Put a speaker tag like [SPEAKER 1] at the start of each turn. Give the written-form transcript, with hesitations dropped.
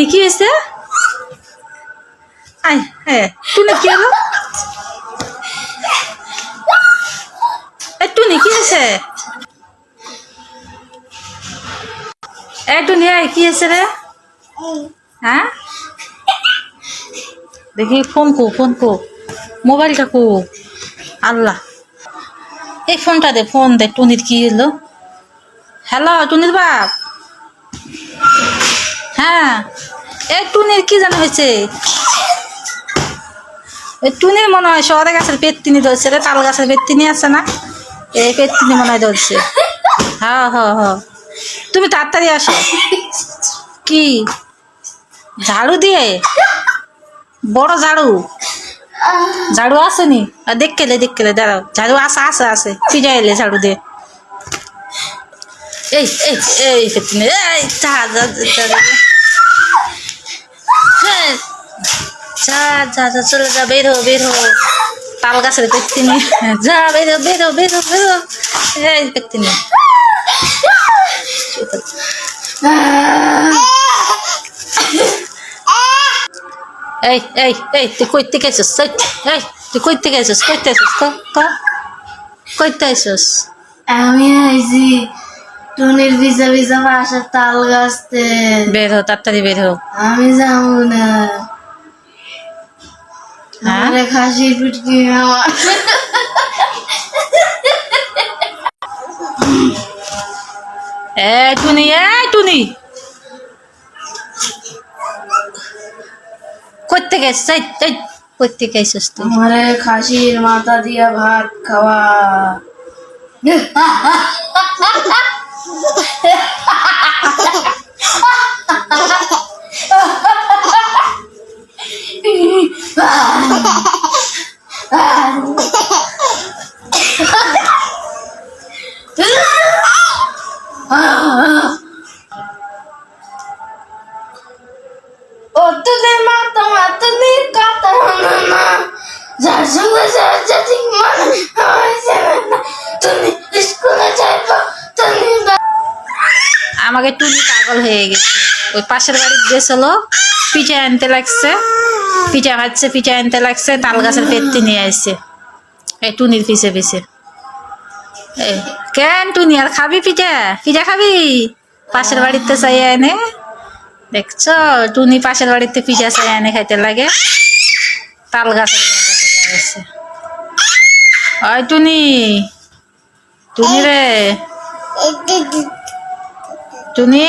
[SPEAKER 1] টুনি কি হয়েছে? আয় হ্যাঁ টুনি কি হলো? টুনি কি হয়েছে? টুনি কি হয়েছে রে? হ্যাঁ দেখি ফোন কো মোবাইলটা কো। আল্লাহ এই ফোনটা দে, ফোন দে। টুনির কি হলো? হ্যালো টুনির বাপ। হ্যাঁ টুনির কি জানা হয়েছে? টুনির মনে হয় শহরে গাছের পেটতিনি ধরছে রে, তাল গাছের পেটতিনি আছে না, এই পেটতিনি মনে হয় ধরছে। হ্যাঁ হ্যাঁ হ্যাঁ তুমি তাড়াতাড়ি আসো। কি ঝাড়ু দিয়ে? বড় ঝাড়ু? ঝাড়ু আসেনি? দেখলে দাঁড়াও, ঝাড়ু আছে ফিরে এলে ঝাড়ু দিয়ে। এই এই এই পেটতিনি এই যা চলে যা, বের হো তাল গাছের পেটতিনি। যা বের হো এই পেটতিনি। এই তুই কইতে গেছিস? তুই কইতে গেছিস? কইতে আইসস?
[SPEAKER 2] আমি আইছি টুনির ভিজা ভিজা বাসার তাল গাছতে।
[SPEAKER 1] বের হো তাড়াতাড়ি বের হো।
[SPEAKER 2] আমি যাবো না, আমারে খাসি ফুটকি আমার।
[SPEAKER 1] টুনি কইতে গেছিস? কইতে গেছিস তুই?
[SPEAKER 2] আমারে খাসির মাথা দিয়া ভাত খাওয়া। ও তোদের মাতুদের কথা না, যার সঙ্গে ঠিক মনে হয়েছে না, তুমি স্কুলে যাইবা তুমি।
[SPEAKER 1] আমাকে টুনি পাগল হয়ে গেছে। ওই পাশের বাড়ির গেছিল, পিঠা আনতে লাগছে, পিঠা আনতে লাগছে, তাল গাছের পেটতি নিয়ে আসছে এই টুনির পিছে। কেন টুনি আর খাবি পিঠা খাবি? পাশের বাড়িতে চাই এনে দেখছ, টুনি পাশের বাড়িতে পিঠা চাই এনে খাইতে লাগে, তাল গাছের লাগাইছে। ওই টুনি রে টুনি